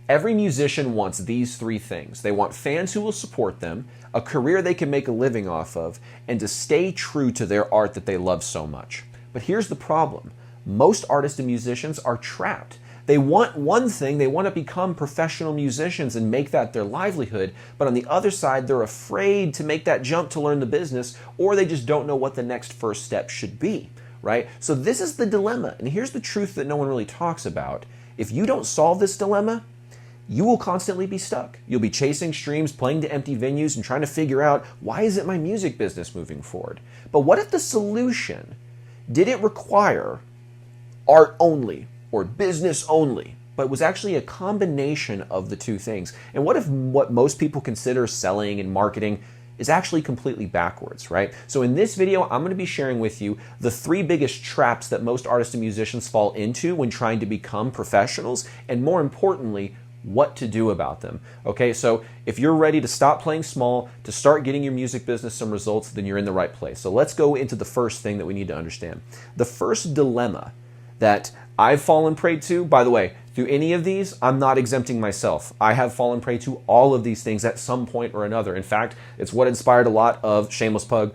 Every musician wants these three things. They want fans who will support them, a career they can make a living off of, and to stay true to their art that they love so much. But here's the problem. Most artists and musicians are trapped. They want one thing, they want to become professional musicians and make that their livelihood, but on the other side, they're afraid to make that jump to learn the business, or they just don't know what the next first step should be, right? So this is the dilemma, and here's the truth that no one really talks about. If you don't solve this dilemma, you will constantly be stuck. You'll be chasing streams, playing to empty venues, and trying to figure out, why isn't my music business moving forward? But what if the solution didn't require art only or business only, but was actually a combination of the two things? And what if what most people consider selling and marketing is actually completely backwards, right? So in this video, I'm going to be sharing with you the three biggest traps that most artists and musicians fall into when trying to become professionals, and more importantly, what to do about them. Okay, so if you're ready to stop playing small, to start getting your music business some results, then you're in the right place. So let's go into the first thing that we need to understand. The first dilemma that I've fallen prey to, by the way, through any of these, I'm not exempting myself. I have fallen prey to all of these things at some point or another. In fact, it's what inspired a lot of Shameless Pug.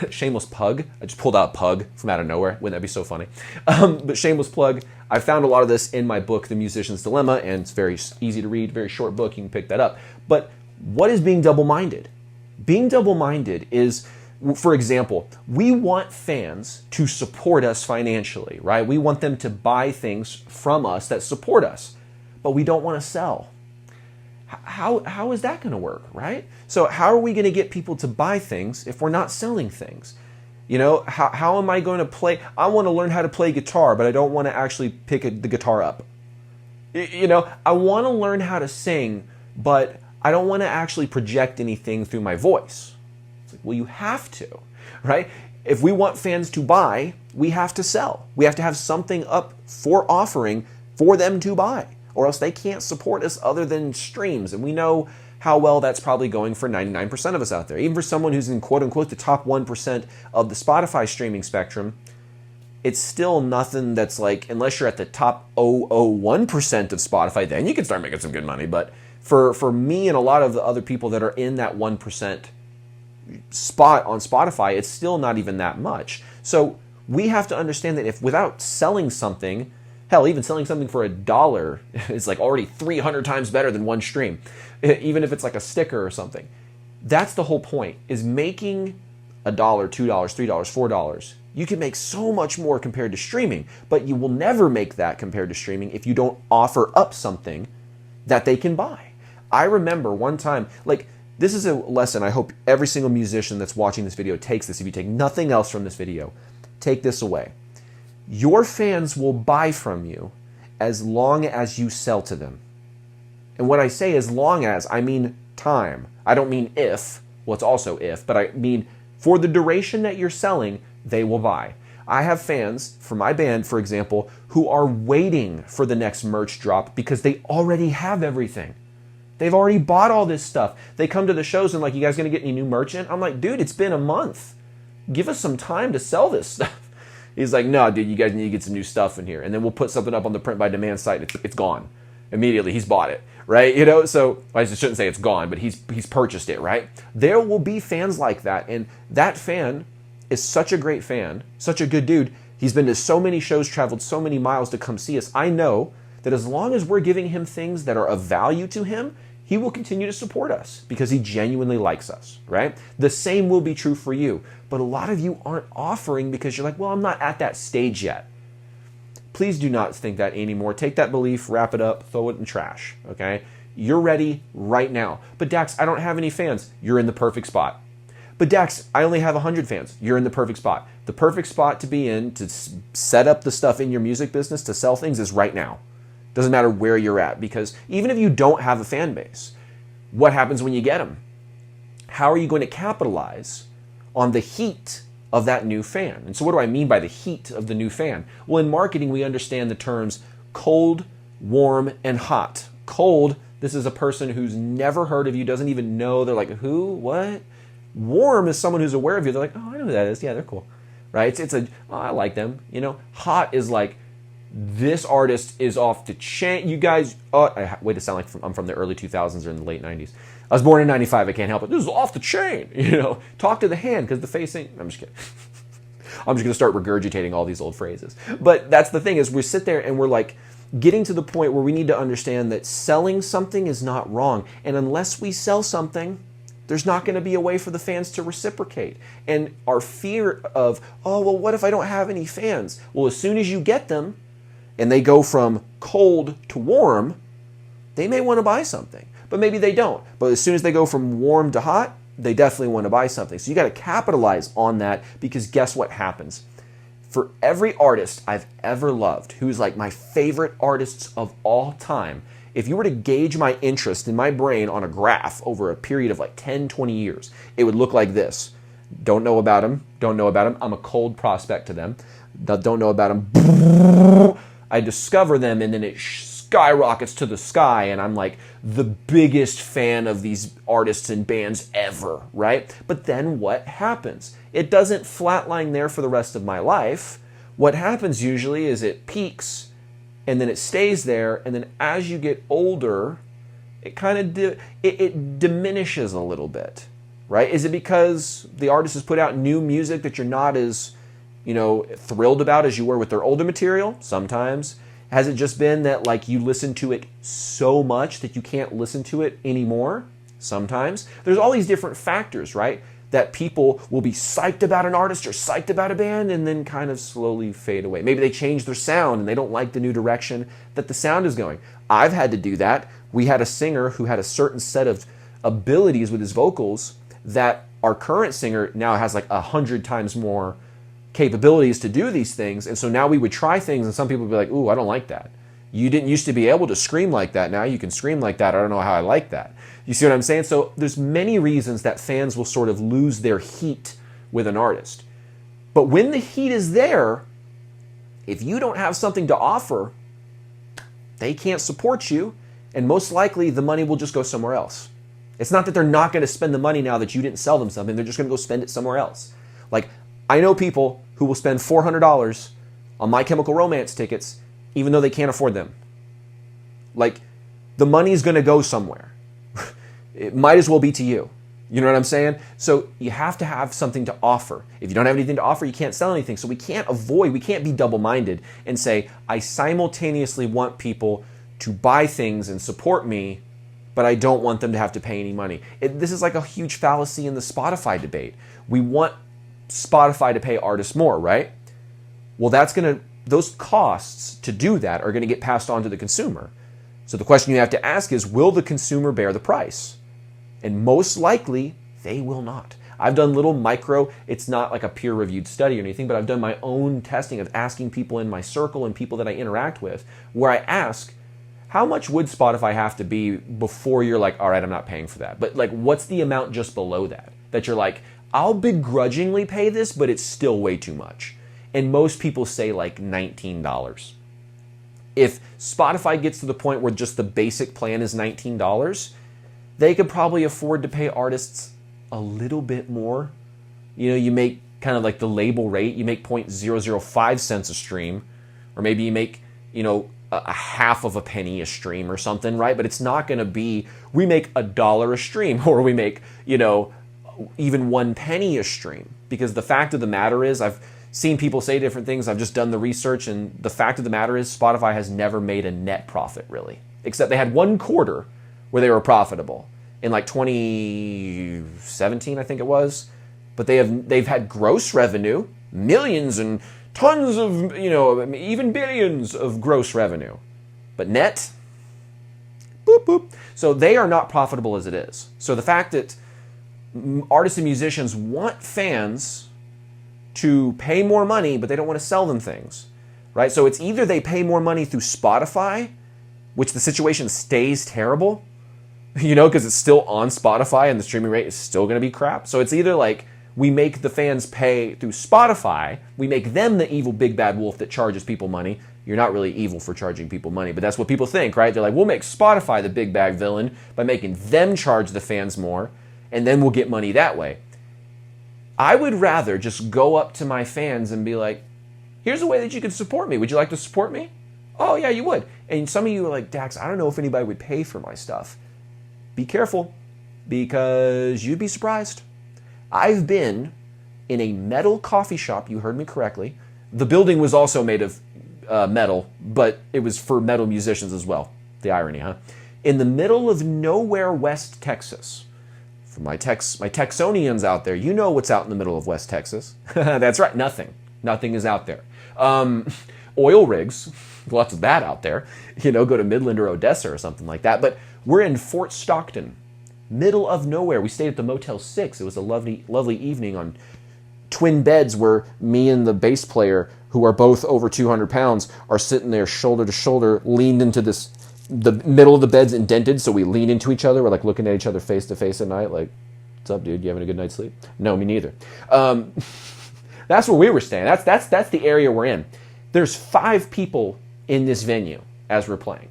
Shameless Pug. I just pulled out Pug from out of nowhere. Wouldn't that be so funny? But Shameless Plug, I found a lot of this in my book, The Musician's Dilemma, and it's very easy to read, very short book. You can pick that up. But what is being double-minded? Being double-minded is, for example, we want fans to support us financially, right? We want them to buy things from us that support us, but we don't want to sell. How is that going to work, right? So how are we going to get people to buy things if we're not selling things? You know, how am I going to play? I want to learn how to play guitar, but I don't want to actually pick the guitar up. You know, I want to learn how to sing, but I don't want to actually project anything through my voice. It's like, well, you have to, right? If we want fans to buy, we have to sell. We have to have something up for offering for them to buy, or else they can't support us other than streams. And we know how well that's probably going for 99% of us out there. Even for someone who's in quote-unquote the top 1% of the Spotify streaming spectrum, it's still nothing that's like, unless you're at the top 0.001% of Spotify, then you can start making some good money. But for me and a lot of the other people that are in that 1% spot on Spotify, it's still not even that much. So we have to understand that if without selling something, hell, even selling something for $1 is like already 300 times better than one stream, even if it's like a sticker or something. That's the whole point, is making $1, $2, $3, $4. You can make so much more compared to streaming, but you will never make that compared to streaming if you don't offer up something that they can buy. I remember one time, like, this is a lesson I hope every single musician that's watching this video takes this. If you take nothing else from this video, take this away. Your fans will buy from you as long as you sell to them. And when I say as long as, I mean time. I don't mean if, well, it's also if, but I mean for the duration that you're selling, they will buy. I have fans for my band, for example, who are waiting for the next merch drop because they already have everything. They've already bought all this stuff. They come to the shows and like, you guys gonna get any new merch in? I'm like, dude, it's been a month. Give us some time to sell this stuff. He's like, no, dude, you guys need to get some new stuff in here. And then we'll put something up on the print by demand site. It's gone. Immediately, he's bought it, right? You know, so I shouldn't say it's gone, but he's purchased it, right? There will be fans like that. And that fan is such a great fan, such a good dude. He's been to so many shows, traveled so many miles to come see us. I know that as long as we're giving him things that are of value to him, he will continue to support us because he genuinely likes us, right? The same will be true for you. But a lot of you aren't offering because you're like, well, I'm not at that stage yet. Please do not think that anymore. Take that belief, wrap it up, throw it in the trash, okay? You're ready right now. But Dax, I don't have any fans. You're in the perfect spot. But Dax, I only have 100 fans. You're in the perfect spot. The perfect spot to be in, to set up the stuff in your music business, to sell things, is right now. Doesn't matter where you're at, because even if you don't have a fan base, what happens when you get them? How are you going to capitalize on the heat of that new fan? And so what do I mean by the heat of the new fan? Well, in marketing, we understand the terms cold, warm, and hot. Cold, this is a person who's never heard of you, doesn't even know. They're like, who? What? Warm is someone who's aware of you. They're like, oh, I know who that is. Yeah, they're cool. Right? Oh, I like them. You know, hot is like, this artist is off the chain. You guys, wait to sound like I'm from the early 2000s or in the late 90s. I was born in 95, I can't help it. This is off the chain, Talk to the hand, because the face ain't, I'm just kidding. I'm just going to start regurgitating all these old phrases. But that's the thing, is we sit there and we're like getting to the point where we need to understand that selling something is not wrong. And unless we sell something, there's not going to be a way for the fans to reciprocate. And our fear of, what if I don't have any fans? Well, as soon as you get them and they go from cold to warm, they may want to buy something. But maybe they don't. But as soon as they go from warm to hot, they definitely want to buy something. So you got to capitalize on that, because guess what happens? For every artist I've ever loved, who's like my favorite artists of all time, if you were to gauge my interest in my brain on a graph over a period of like 10, 20 years, it would look like this. Don't know about them. Don't know about them. I'm a cold prospect to them. Don't know about them. I discover them, and then it skyrockets to the sky, and I'm like the biggest fan of these artists and bands ever, right? But then what happens? It doesn't flatline there for the rest of my life. What happens usually is it peaks, and then it stays there, and then as you get older, it kind of it diminishes a little bit, right? Is it because the artist has put out new music that you're not as, thrilled about as you were with their older material? Sometimes. Has it just been that like you listen to it so much that you can't listen to it anymore? Sometimes. There's all these different factors, right? That people will be psyched about an artist or psyched about a band and then kind of slowly fade away. Maybe they change their sound and they don't like the new direction that the sound is going. I've had to do that. We had a singer who had a certain set of abilities with his vocals that our current singer now has like 100 times more capabilities to do these things. And so now we would try things and some people would be like, ooh, I don't like that. You didn't used to be able to scream like that. Now you can scream like that. I don't know how I like that. You see what I'm saying? So there's many reasons that fans will sort of lose their heat with an artist. But when the heat is there, if you don't have something to offer, they can't support you, and most likely the money will just go somewhere else. It's not that they're not going to spend the money now that you didn't sell them something. They're just going to go spend it somewhere else. Like, I know people who will spend $400 on My Chemical Romance tickets even though they can't afford them. Like, the money's going to go somewhere. It might as well be to you. You know what I'm saying? So you have to have something to offer. If you don't have anything to offer, you can't sell anything. So we can't be double-minded and say, I simultaneously want people to buy things and support me, but I don't want them to have to pay any money. This is like a huge fallacy in the Spotify debate. We want Spotify to pay artists more, right? Well, those costs to do that are going to get passed on to the consumer. So the question you have to ask is, will the consumer bear the price? And most likely, they will not. I've done it's not like a peer-reviewed study or anything, but I've done my own testing of asking people in my circle and people that I interact with, where I ask, how much would Spotify have to be before you're like, all right, I'm not paying for that? But like, what's the amount just below that? That you're like, I'll begrudgingly pay this, but it's still way too much. And most people say like $19. If Spotify gets to the point where just the basic plan is $19, they could probably afford to pay artists a little bit more. You make kind of like the label rate, you make 0.005 cents a stream, or maybe you make, a half of a penny a stream or something, right? But it's not going to be, we make $1 a stream, or we make, even 1 penny a stream. Because the fact of the matter is, I've seen people say different things. I've just done the research, and the fact of the matter is Spotify has never made a net profit, really. Except they had one quarter where they were profitable in like 2017, I think it was. But they've had gross revenue, millions and tons of, even billions of gross revenue. But net, boop, boop. So they are not profitable as it is. So the fact that artists and musicians want fans to pay more money, but they don't want to sell them things, right? So it's either they pay more money through Spotify, which the situation stays terrible, because it's still on Spotify and the streaming rate is still going to be crap. So it's either like we make the fans pay through Spotify, we make them the evil big bad wolf that charges people money. You're not really evil for charging people money, but that's what people think, right? They're like, we'll make Spotify the big bad villain by making them charge the fans more, and then we'll get money that way. I would rather just go up to my fans and be like, here's a way that you can support me. Would you like to support me? Oh yeah, you would. And some of you are like, Dax, I don't know if anybody would pay for my stuff. Be careful, because you'd be surprised. I've been in a metal coffee shop, you heard me correctly. The building was also made of metal, but it was for metal musicians as well. The irony, huh? In the middle of nowhere, West Texas. For my Texonians out there, you know what's out in the middle of West Texas. That's right, nothing. Nothing is out there. Oil rigs, lots of that out there. You know, go to Midland or Odessa or something like that. But we're in Fort Stockton, middle of nowhere. We stayed at the Motel 6. It was a lovely, lovely evening on twin beds where me and the bass player, who are both over 200 pounds, are sitting there shoulder to shoulder, leaned into the middle of the bed's indented, so we lean into each other. We're like looking at each other face to face at night, like, what's up, dude? You having a good night's sleep? No, me neither. That's where we were staying. That's the area we're in. There's 5 people in this venue as we're playing.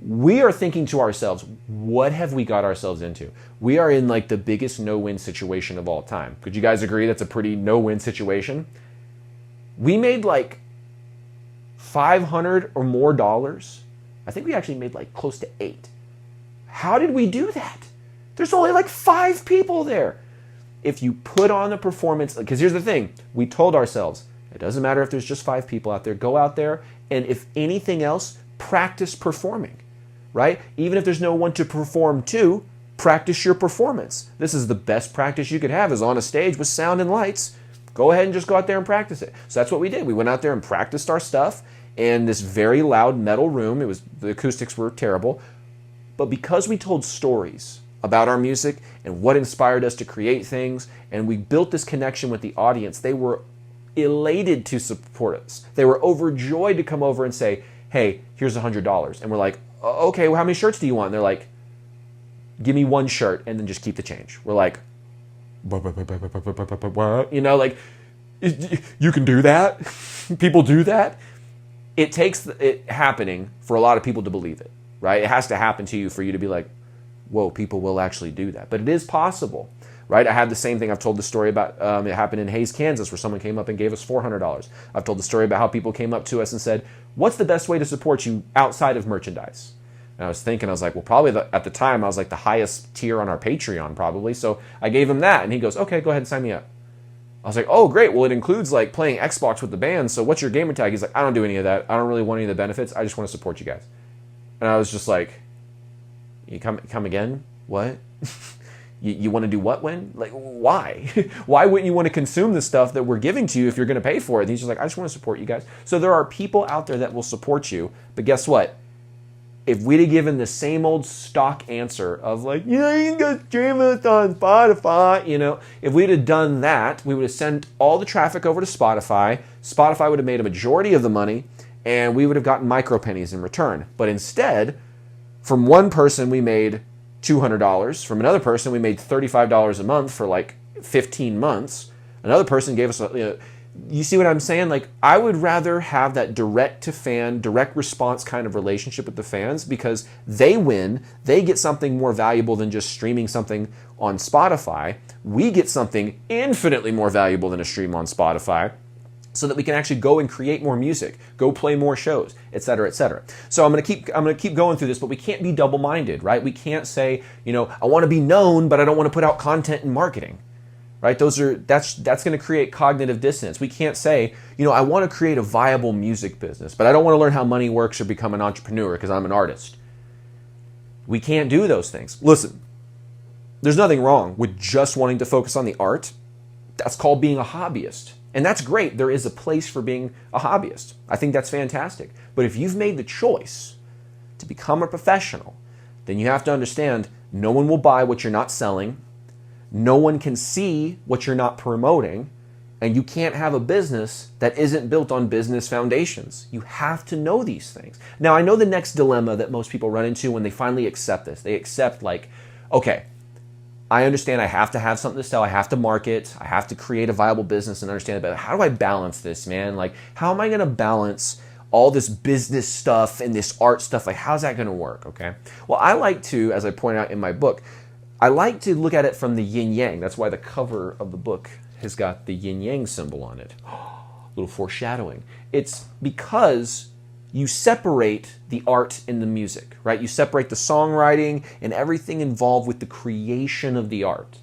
We are thinking to ourselves, what have we got ourselves into? We are in like the biggest no-win situation of all time. Could you guys agree that's a pretty no-win situation? We made like $500 or more dollars. I think we actually made like close to 8. How did we do that? There's only like 5 people there. If you put on a performance, because here's the thing, we told ourselves, it doesn't matter if there's just 5 people out there, go out there, and if anything else, practice performing, right? Even if there's no one to perform to, practice your performance. This is the best practice you could have, is on a stage with sound and lights. Go ahead and just go out there and practice it. So that's what we did. We went out there and practiced our stuff in this very loud metal room. The acoustics were terrible. But because we told stories about our music and what inspired us to create things, and we built this connection with the audience, they were elated to support us. They were overjoyed to come over and say, hey, here's $100. And we're like, okay, well, how many shirts do you want? And they're like, give me 1 shirt and then just keep the change. We're like, you know, like, you can do that? People do that? It takes it happening for a lot of people to believe it, right? It has to happen to you for you to be like, whoa, people will actually do that. But it is possible, right? I have the same thing. I've told the story about, it happened in Hays, Kansas, where someone came up and gave us $400. I've told the story about how people came up to us and said, what's the best way to support you outside of merchandise? And I was thinking, I was like, well, probably at the time, I was like the highest tier on our Patreon, probably. So I gave him that, and he goes, okay, go ahead and sign me up. I was like, oh, great. Well, it includes like playing Xbox with the band. So what's your gamer tag? He's like, I don't do any of that. I don't really want any of the benefits. I just want to support you guys. And I was just like, you come again? What? you want to do what when? Like, why? Why wouldn't you want to consume the stuff that we're giving to you if you're going to pay for it? And he's just like, I just want to support you guys. So there are people out there that will support you. But guess what? If we'd have given the same old stock answer of like, yeah, you can go stream us on Spotify, you know, if we'd have done that, we would have sent all the traffic over to Spotify. Spotify would have made a majority of the money, and we would have gotten micro pennies in return. But instead, from one person, we made $200. From another person, we made $35 a month for like 15 months. Another person gave us, you see what I'm saying? Like, I would rather have that direct to fan, direct response kind of relationship with the fans, because they win. They get something more valuable than just streaming something on Spotify. We get something infinitely more valuable than a stream on Spotify, so that we can actually go and create more music, go play more shows, et cetera, et cetera. So I'm gonna keep going through this, but we can't be double-minded, right? We can't say, I want to be known, but I don't want to put out content and marketing. Right? That's going to create cognitive dissonance. We can't say, I want to create a viable music business, but I don't want to learn how money works or become an entrepreneur because I'm an artist. We can't do those things. Listen, there's nothing wrong with just wanting to focus on the art. That's called being a hobbyist. And that's great. There is a place for being a hobbyist. I think that's fantastic. But if you've made the choice to become a professional, then you have to understand no one will buy what you're not selling. No one can see what you're not promoting, and you can't have a business that isn't built on business foundations. You have to know these things. Now, I know the next dilemma that most people run into when they finally accept this. They accept like, okay, I understand I have to have something to sell. I have to market. I have to create a viable business and understand it. But how do I balance this, man? Like, how am I going to balance all this business stuff and this art stuff? Like, how's that going to work, okay? Well, I like to, as I point out in my book, I like to look at it from the yin-yang. That's why the cover of the book has got the yin-yang symbol on it. Little foreshadowing. It's because you separate the art and the music, right? You separate the songwriting and everything involved with the creation of the art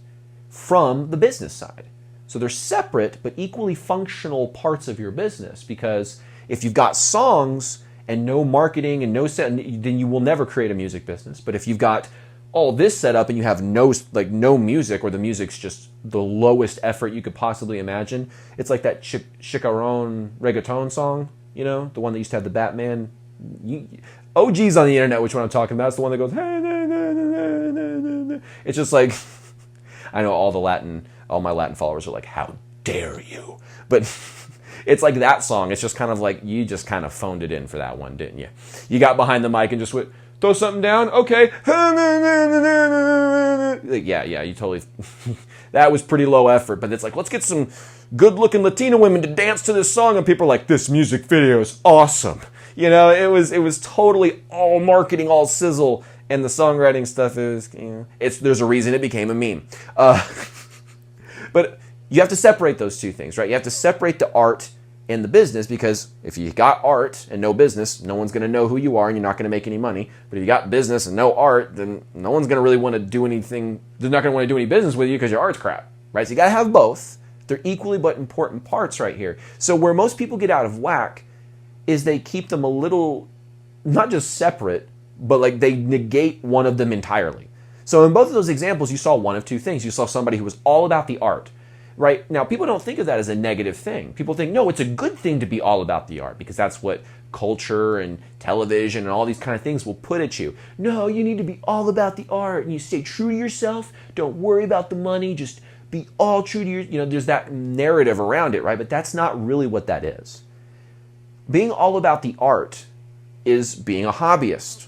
from the business side. So they're separate but equally functional parts of your business, because if you've got songs and no marketing and no set, then you will never create a music business. But if you've got all this set up and you have no music, or the music's just the lowest effort you could possibly imagine, it's like that Chicaron reggaeton song, the one that used to have the Batman. OG's on the internet, which one I'm talking about. It's the one that goes, it's just like, I know all my Latin followers are like, how dare you? But it's like that song. It's just kind of like, you just kind of phoned it in for that one, didn't you? You got behind the mic and just went, throw something down? Okay. Yeah, you totally, that was pretty low effort, but it's like, let's get some good-looking Latina women to dance to this song, and people are like, this music video is awesome. It was totally all marketing, all sizzle, and the songwriting stuff is, there's a reason it became a meme. But you have to separate those two things, right? You have to separate the art and the business, because if you got art and no business, no one's going to know who you are and you're not going to make any money. But if you got business and no art, then no one's going to really want to do anything. They're not going to want to do any business with you because your art's crap, right? So you got to have both. They're equally but important parts right here. So where most people get out of whack is they keep them a little, not just separate, but like they negate one of them entirely. So in both of those examples, you saw one of two things. You saw somebody who was all about the art. Right? Now, people don't think of that as a negative thing. People think, no, it's a good thing to be all about the art, because that's what culture and television and all these kind of things will put at you. No, you need to be all about the art, and you stay true to yourself. Don't worry about the money. Just be all true to there's that narrative around it, right? But that's not really what that is. Being all about the art is being a hobbyist.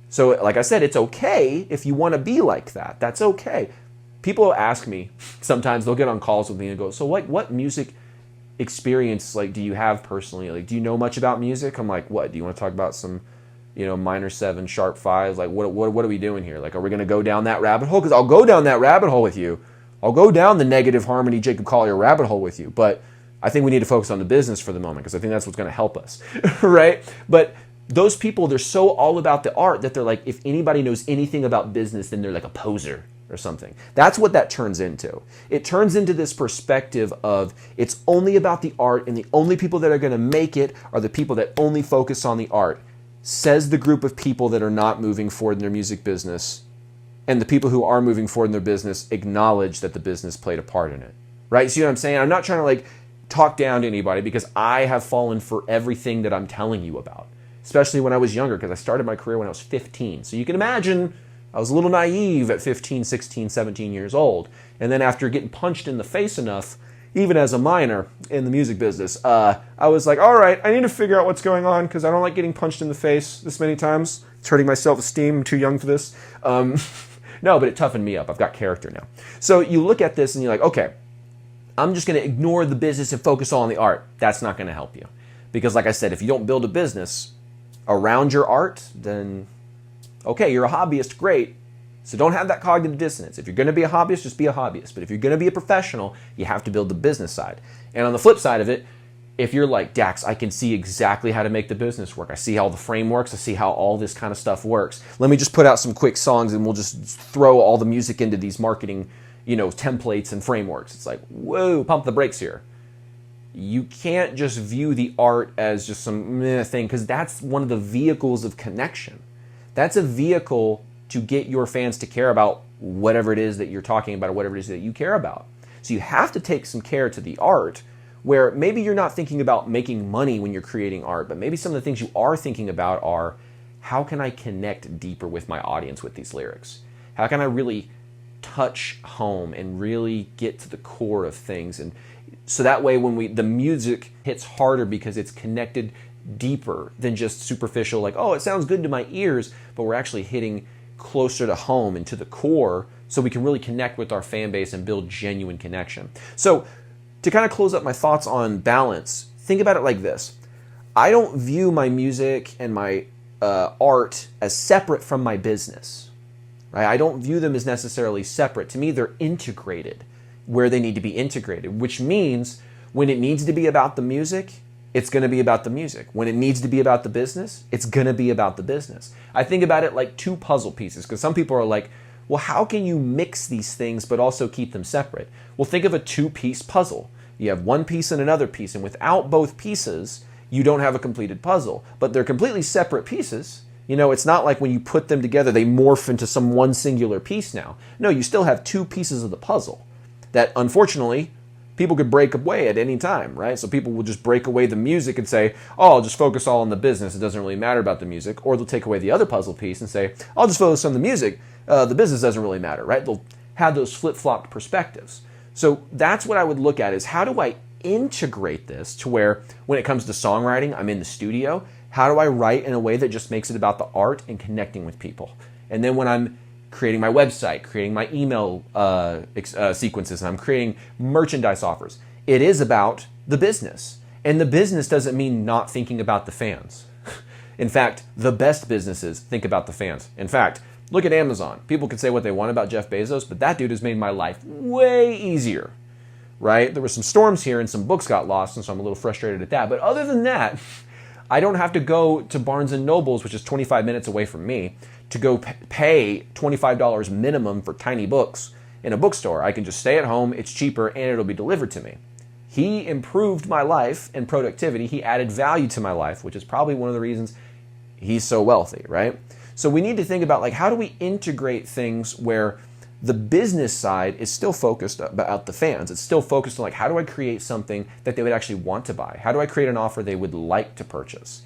So, like I said, it's okay if you want to be like that. That's okay. People ask me, sometimes they'll get on calls with me and go, so what music experience do you have personally? Do you know much about music? I'm like, what? Do you want to talk about some, minor 7, sharp 5s? What are we doing here? Are we going to go down that rabbit hole? Because I'll go down that rabbit hole with you. I'll go down the negative harmony Jacob Collier rabbit hole with you. But I think we need to focus on the business for the moment, because I think that's what's going to help us, right? But those people, they're so all about the art that they're like, if anybody knows anything about business, then they're like a poser or something. That's what that turns into. It turns into this perspective of it's only about the art, and the only people that are going to make it are the people that only focus on the art, says the group of people that are not moving forward in their music business. And the people who are moving forward in their business acknowledge that the business played a part in it. Right? See what I'm saying? I'm not trying to talk down to anybody, because I have fallen for everything that I'm telling you about, especially when I was younger, because I started my career when I was 15. So you can imagine I was a little naive at 15, 16, 17 years old. And then after getting punched in the face enough, even as a minor in the music business, I was like, all right, I need to figure out what's going on, because I don't like getting punched in the face this many times. It's hurting my self-esteem. I'm too young for this. No, but it toughened me up. I've got character now. So you look at this and you're like, okay, I'm just going to ignore the business and focus all on the art. That's not going to help you. Because like I said, if you don't build a business around your art, then okay, you're a hobbyist, great. So don't have that cognitive dissonance. If you're going to be a hobbyist, just be a hobbyist. But if you're going to be a professional, you have to build the business side. And on the flip side of it, if you're like, Dax, I can see exactly how to make the business work. I see how the frameworks. I see how all this kind of stuff works. Let me just put out some quick songs and we'll just throw all the music into these marketing, templates and frameworks. It's like, whoa, pump the brakes here. You can't just view the art as just some thing, because that's one of the vehicles of connection. That's a vehicle to get your fans to care about whatever it is that you're talking about or whatever it is that you care about. So you have to take some care to the art, where maybe you're not thinking about making money when you're creating art, but maybe some of the things you are thinking about are, how can I connect deeper with my audience with these lyrics? How can I really touch home and really get to the core of things? And so that way when the music hits harder because it's connected deeper than just superficial, like, oh, it sounds good to my ears, but we're actually hitting closer to home and to the core, so we can really connect with our fan base and build genuine connection. So to kind of close up my thoughts on balance, think about it like this. I don't view my music and my art as separate from my business. Right? I don't view them as necessarily separate. To me, they're integrated where they need to be integrated, which means when it needs to be about the music, it's going to be about the music. When it needs to be about the business, it's going to be about the business. I think about it like two puzzle pieces, because some people are like, well, how can you mix these things but also keep them separate? Well, think of a two-piece puzzle. You have one piece and another piece, and without both pieces, you don't have a completed puzzle. But they're completely separate pieces. You know, it's not like when you put them together, they morph into some one singular piece now. No, you still have two pieces of the puzzle that, unfortunately, people could break away at any time, right? So people will just break away the music and say, oh, I'll just focus all on the business. It doesn't really matter about the music. Or they'll take away the other puzzle piece and say, I'll just focus on the music. The business doesn't really matter, right? They'll have those flip-flopped perspectives. So that's what I would look at, is how do I integrate this to where when it comes to songwriting, I'm in the studio. How do I write in a way that just makes it about the art and connecting with people? And then when I'm creating my website, creating my email sequences, and I'm creating merchandise offers, it is about the business. And the business doesn't mean not thinking about the fans. In fact, the best businesses think about the fans. In fact, look at Amazon. People can say what they want about Jeff Bezos, but that dude has made my life way easier, right? There were some storms here and some books got lost, and so I'm a little frustrated at that. But other than that, I don't have to go to Barnes & Noble's, which is 25 minutes away from me, to go pay $25 minimum for tiny books in a bookstore. I can just stay at home, it's cheaper, and it'll be delivered to me. He improved my life and productivity. He added value to my life, which is probably one of the reasons he's so wealthy, right? So we need to think about, like, how do we integrate things where the business side is still focused about the fans. It's still focused on, like, how do I create something that they would actually want to buy? How do I create an offer they would like to purchase?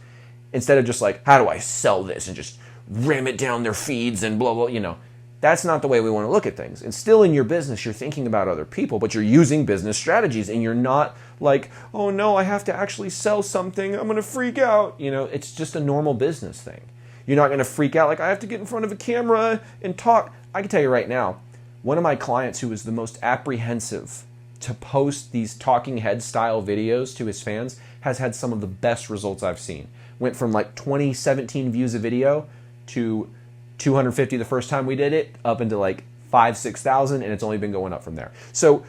Instead of just like, how do I sell this and just ram it down their feeds and blah, blah, you know. That's not the way we want to look at things. And still in your business, you're thinking about other people, but you're using business strategies, and you're not like, oh no, I have to actually sell something. I'm going to freak out. You know, it's just a normal business thing. You're not going to freak out like, I have to get in front of a camera and talk. I can tell you right now, one of my clients who was the most apprehensive to post these talking head style videos to his fans has had some of the best results I've seen. Went from like 2017 views a video to 250 the first time we did it, up into like 5,000-6,000, and it's only been going up from there. So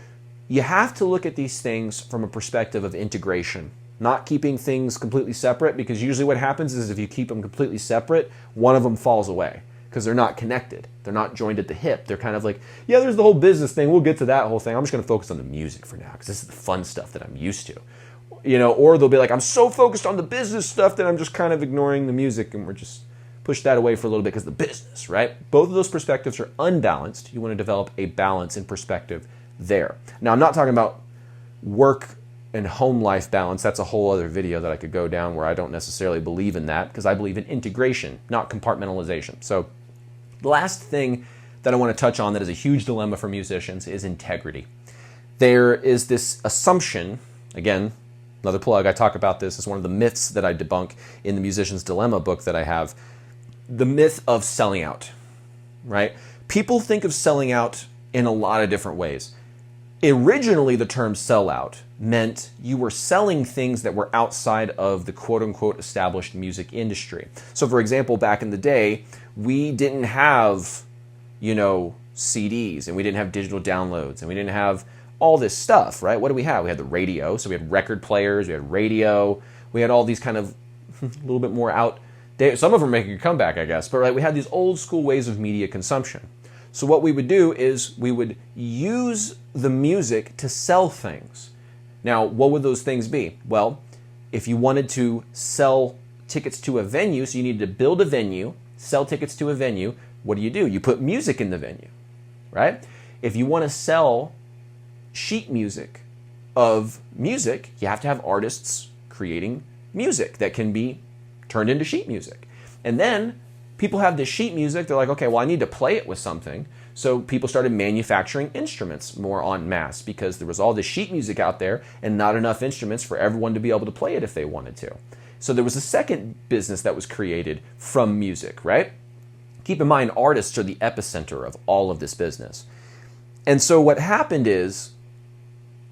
you have to look at these things from a perspective of integration, not keeping things completely separate, because usually what happens is if you keep them completely separate, one of them falls away because they're not connected. They're not joined at the hip. They're kind of like, yeah, there's the whole business thing. We'll get to that whole thing. I'm just going to focus on the music for now because this is the fun stuff that I'm used to. You know, or they'll be like, I'm so focused on the business stuff that I'm just kind of ignoring the music, and we're just push that away for a little bit because of the business, right? Both of those perspectives are unbalanced. You want to develop a balance in perspective there. Now, I'm not talking about work and home life balance. That's a whole other video that I could go down where I don't necessarily believe in that, because I believe in integration, not compartmentalization. So the last thing that I want to touch on that is a huge dilemma for musicians is integrity. There is this assumption, again, another plug, I talk about this as one of the myths that I debunk in the Musician's Dilemma book that I have, the myth of selling out, right? People think of selling out in a lot of different ways. Originally, the term sellout meant you were selling things that were outside of the quote-unquote established music industry. So, for example, back in the day, we didn't have, you know, CDs, and we didn't have digital downloads, and we didn't have all this stuff, right? What do we have? We had the radio, so we had record players, we had radio, we had all these kind of a little bit more some of them are making a comeback, I guess, but right, we had these old school ways of media consumption. So what we would do is we would use the music to sell things. Now, what would those things be? Well, if you wanted to sell tickets to a venue, so you needed to build a venue, sell tickets to a venue, what do? You put music in the venue, right? If you want to sell sheet music of music, you have to have artists creating music that can be turned into sheet music. And then people have this sheet music, they're like, okay, well, I need to play it with something. So people started manufacturing instruments more en masse because there was all this sheet music out there and not enough instruments for everyone to be able to play it if they wanted to. So there was a second business that was created from music, right? Keep in mind, artists are the epicenter of all of this business. And so what happened is,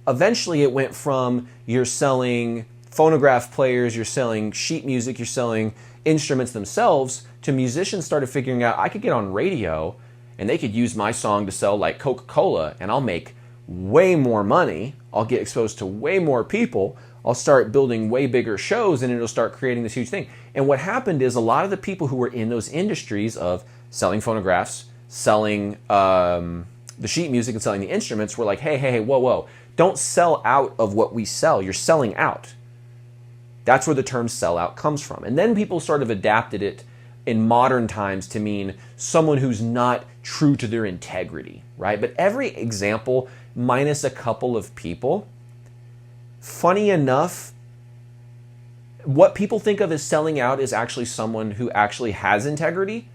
eventually it went from you're selling phonograph players, you're selling sheet music, you're selling instruments themselves, to musicians started figuring out I could get on radio and they could use my song to sell like Coca-Cola and I'll make way more money. I'll get exposed to way more people. I'll start building way bigger shows and it'll start creating this huge thing. And what happened is a lot of the people who were in those industries of selling phonographs, selling the sheet music and selling the instruments were like, hey, whoa, don't sell out of what we sell. You're selling out. That's where the term sellout comes from. And then people sort of adapted it in modern times to mean someone who's not true to their integrity, right? But every example, minus a couple of people, funny enough, what people think of as selling out is actually someone who actually has integrity,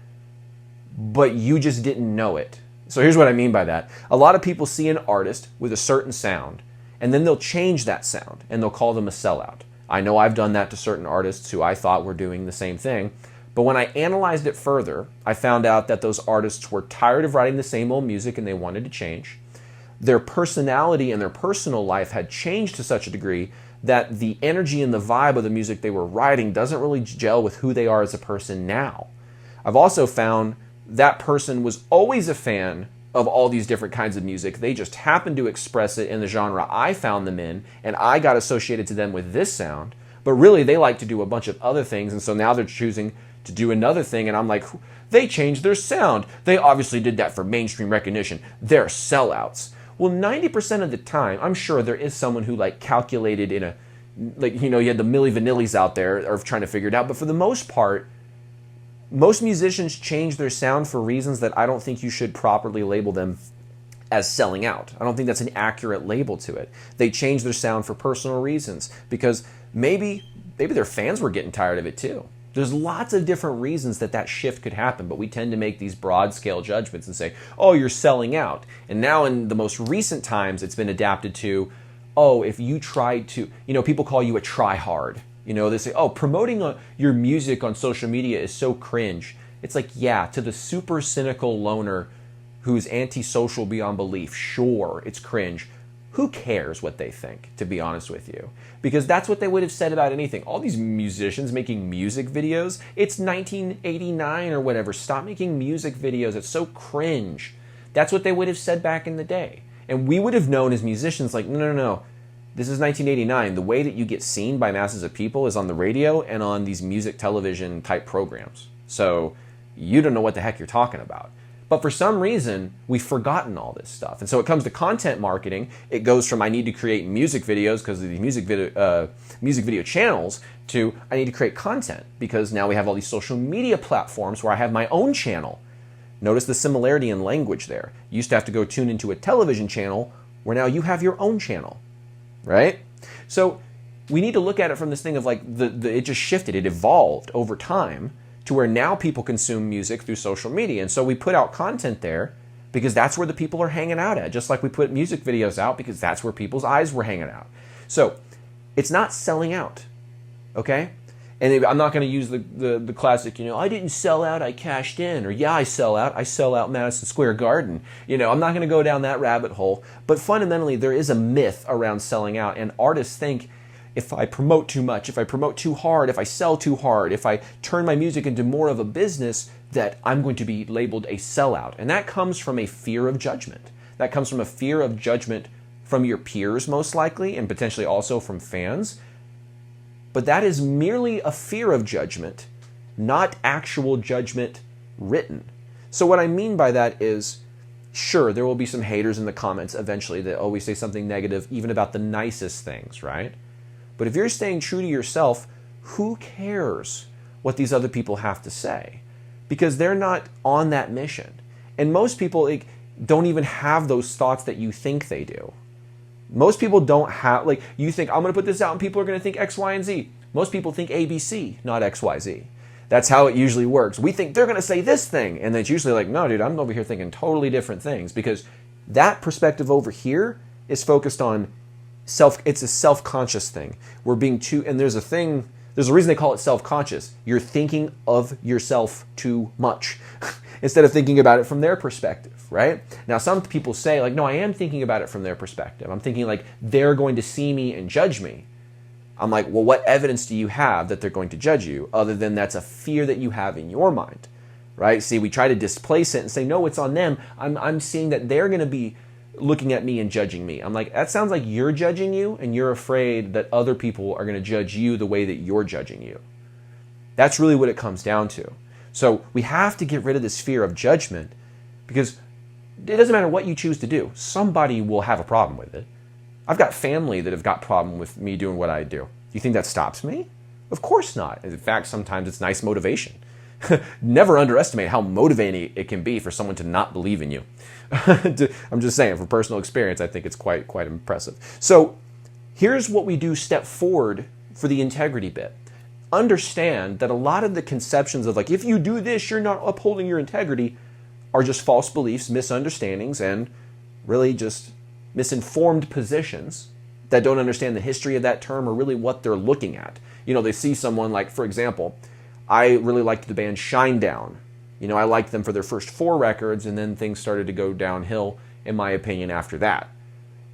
but you just didn't know it. So here's what I mean by that. A lot of people see an artist with a certain sound, and then they'll change that sound, and they'll call them a sellout. I know I've done that to certain artists who I thought were doing the same thing, but when I analyzed it further, I found out that those artists were tired of writing the same old music and they wanted to change. Their personality and their personal life had changed to such a degree that the energy and the vibe of the music they were writing doesn't really gel with who they are as a person now. I've also found that person was always a fan of all these different kinds of music. They just happened to express it in the genre I found them in, and I got associated to them with this sound. But really, they like to do a bunch of other things, and so now they're choosing to do another thing, and I'm like, they changed their sound. They obviously did that for mainstream recognition. They're sellouts. Well, 90% of the time, I'm sure there is someone who like calculated in a, like, you had the Milli Vanillis out there or trying to figure it out, but for the most part, most musicians change their sound for reasons that I don't think you should properly label them as selling out. I don't think that's an accurate label to it. They change their sound for personal reasons because maybe their fans were getting tired of it too. There's lots of different reasons that shift could happen, but we tend to make these broad scale judgments and say, oh, you're selling out. And now in the most recent times, it's been adapted to, oh, if you try to, people call you a try hard. They say, oh, promoting your music on social media is so cringe. It's like, yeah, to the super cynical loner who's antisocial beyond belief, sure, it's cringe. Who cares what they think, to be honest with you? Because that's what they would have said about anything. All these musicians making music videos, it's 1989 or whatever. Stop making music videos. It's so cringe. That's what they would have said back in the day. And we would have known as musicians, like, no. This is 1989. The way that you get seen by masses of people is on the radio and on these music television type programs. So you don't know what the heck you're talking about. But for some reason, we've forgotten all this stuff. And so it comes to content marketing. It goes from I need to create music videos because of these music video channels to I need to create content because now we have all these social media platforms where I have my own channel. Notice the similarity in language there. You used to have to go tune into a television channel where now you have your own channel, right? So we need to look at it from this thing of like it just shifted. It evolved over time to where now people consume music through social media. And so we put out content there because that's where the people are hanging out at, just like we put music videos out because that's where people's eyes were hanging out. So it's not selling out, okay? And I'm not going to use the classic, I didn't sell out, I cashed in, or yeah, I sell out Madison Square Garden. I'm not going to go down that rabbit hole. But fundamentally, there is a myth around selling out, and artists think, if I promote too much, if I promote too hard, if I sell too hard, if I turn my music into more of a business, that I'm going to be labeled a sellout. And that comes from a fear of judgment. That comes from a fear of judgment from your peers, most likely, and potentially also from fans. But that is merely a fear of judgment, not actual judgment written. So what I mean by that is, sure, there will be some haters in the comments eventually that always say something negative, even about the nicest things, right? But if you're staying true to yourself, who cares what these other people have to say? Because they're not on that mission. And most people don't even have those thoughts that you think they do. Most people don't have, you think, I'm going to put this out and people are going to think X, Y, and Z. Most people think ABC, not X, Y, Z. That's how it usually works. We think they're going to say this thing. And it's usually like, no, dude, I'm over here thinking totally different things. Because that perspective over here is focused on it's a self-conscious thing. We're being and there's a reason they call it self-conscious. You're thinking of yourself too much instead of thinking about it from their perspective, right? Now, some people say, no, I am thinking about it from their perspective. I'm thinking they're going to see me and judge me. I'm like, well, what evidence do you have that they're going to judge you other than that's a fear that you have in your mind, right? See, we try to displace it and say, no, it's on them. I'm seeing that they're going to be looking at me and judging me. I'm like, that sounds like you're judging you and you're afraid that other people are going to judge you the way that you're judging you. That's really what it comes down to. So we have to get rid of this fear of judgment, because it doesn't matter what you choose to do. Somebody will have a problem with it. I've got family that have got problem with me doing what I do. Do you think that stops me? Of course not. In fact, sometimes it's nice motivation. Never underestimate how motivating it can be for someone to not believe in you. I'm just saying, from personal experience, I think it's quite impressive. So here's what we do step forward for the integrity bit. Understand that a lot of the conceptions of like, if you do this, you're not upholding your integrity, are just false beliefs, misunderstandings, and really just misinformed positions that don't understand the history of that term or really what they're looking at. You know, they see someone like, for example, I really liked the band Shinedown. You know, I liked them for their first 4 records, and then things started to go downhill, in my opinion, after that.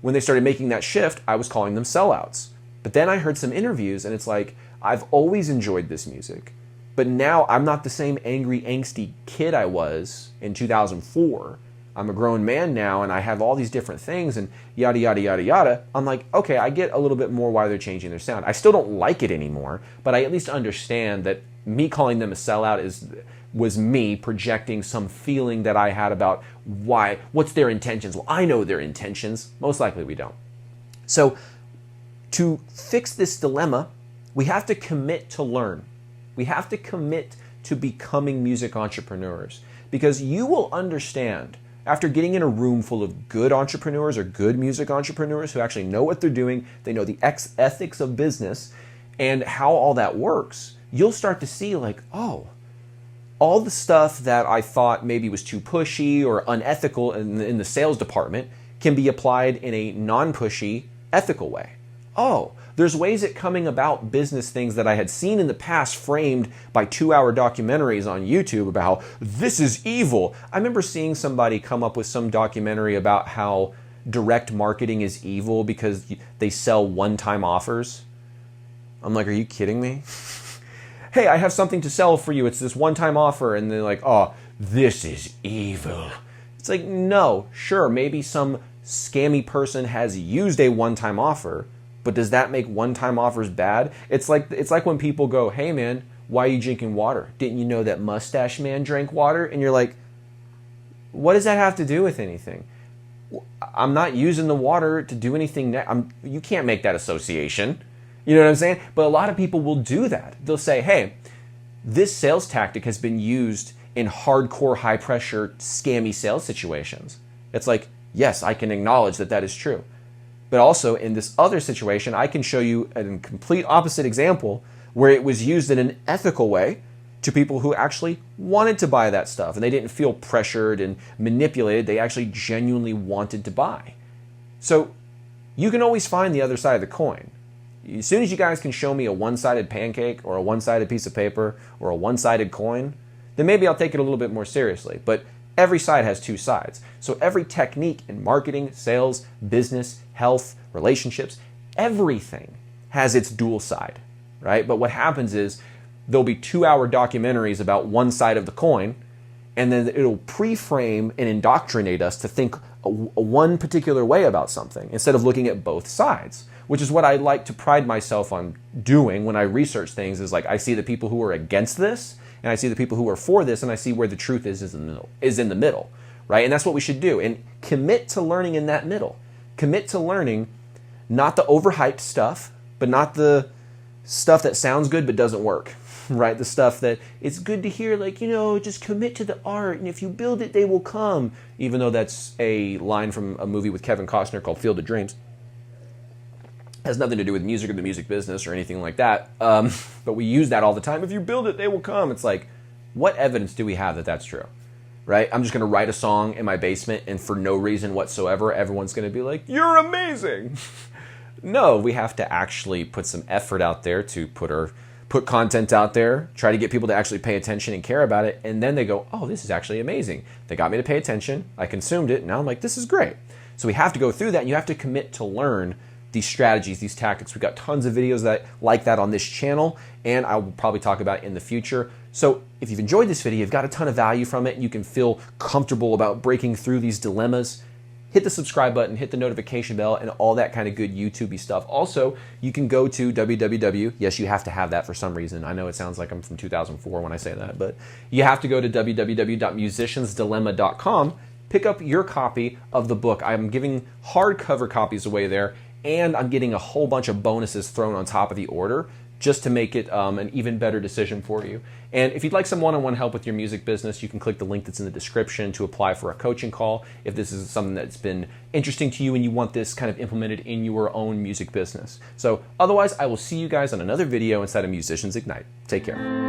When they started making that shift, I was calling them sellouts. But then I heard some interviews, and it's like, I've always enjoyed this music, but now I'm not the same angry, angsty kid I was in 2004. I'm a grown man now, and I have all these different things, and yada, yada, yada, yada. I'm like, okay, I get a little bit more why they're changing their sound. I still don't like it anymore, but I at least understand that me calling them a sellout was me projecting some feeling that I had about what's their intentions. Well, I know their intentions. Most likely we don't. So to fix this dilemma, we have to commit to learn. We have to commit to becoming music entrepreneurs, because you will understand after getting in a room full of good entrepreneurs or good music entrepreneurs who actually know what they're doing, they know the ethics of business and how all that works, you'll start to see like, oh, all the stuff that I thought maybe was too pushy or unethical in the sales department can be applied in a non-pushy, ethical way. Oh, there's ways at coming about business things that I had seen in the past framed by 2-hour documentaries on YouTube about how this is evil. I remember seeing somebody come up with some documentary about how direct marketing is evil because they sell one-time offers. I'm like, are you kidding me? Hey, I have something to sell for you. It's this one-time offer. And they're like, oh, this is evil. It's like, no, sure, maybe some scammy person has used a one-time offer, but does that make one-time offers bad? It's like when people go, hey man, why are you drinking water? Didn't you know that Mustache Man drank water? And you're like, what does that have to do with anything? I'm not using the water to do anything. You can't make that association. You know what I'm saying? But a lot of people will do that. They'll say, hey, this sales tactic has been used in hardcore, high-pressure, scammy sales situations. It's like, yes, I can acknowledge that that is true. But also in this other situation, I can show you a complete opposite example where it was used in an ethical way to people who actually wanted to buy that stuff and they didn't feel pressured and manipulated. They actually genuinely wanted to buy. So you can always find the other side of the coin. As soon as you guys can show me a one-sided pancake or a one-sided piece of paper or a one-sided coin, then maybe I'll take it a little bit more seriously. But every side has 2 sides. So every technique in marketing, sales, business, health, relationships, everything has its dual side, right? But what happens is there'll be 2-hour documentaries about one side of the coin, and then it'll pre-frame and indoctrinate us to think one particular way about something instead of looking at both sides, which is what I like to pride myself on doing when I research things. Is like I see the people who are against this and I see the people who are for this, and I see where the truth is in the middle, right? And that's what we should do, and commit to learning in that middle. Commit to learning not the overhyped stuff, but not the stuff that sounds good but doesn't work, right? The stuff that it's good to hear, like, you know, just commit to the art, and if you build it, they will come, even though that's a line from a movie with Kevin Costner called Field of Dreams. Has nothing to do with music or the music business or anything like that. But we use that all the time. If you build it, they will come. It's like, what evidence do we have that that's true? Right? I'm just going to write a song in my basement and for no reason whatsoever, everyone's going to be like, you're amazing. No, we have to actually put some effort out there to put content out there, try to get people to actually pay attention and care about it. And then they go, oh, this is actually amazing. They got me to pay attention. I consumed it. And now I'm like, this is great. So we have to go through that. And you have to commit to learn these strategies, these tactics. We've got tons of videos like that on this channel, and I will probably talk about it in the future. So if you've enjoyed this video, you've got a ton of value from it, and you can feel comfortable about breaking through these dilemmas, hit the subscribe button, hit the notification bell, and all that kind of good YouTube-y stuff. Also, you can go to www. Yes, you have to have that for some reason. I know it sounds like I'm from 2004 when I say that, but you have to go to www.musiciansdilemma.com, pick up your copy of the book. I'm giving hardcover copies away there, and I'm getting a whole bunch of bonuses thrown on top of the order just to make it an even better decision for you. And if you'd like some one-on-one help with your music business, you can click the link that's in the description to apply for a coaching call if this is something that's been interesting to you and you want this kind of implemented in your own music business. So otherwise, I will see you guys on another video inside of Musicians Ignite. Take care.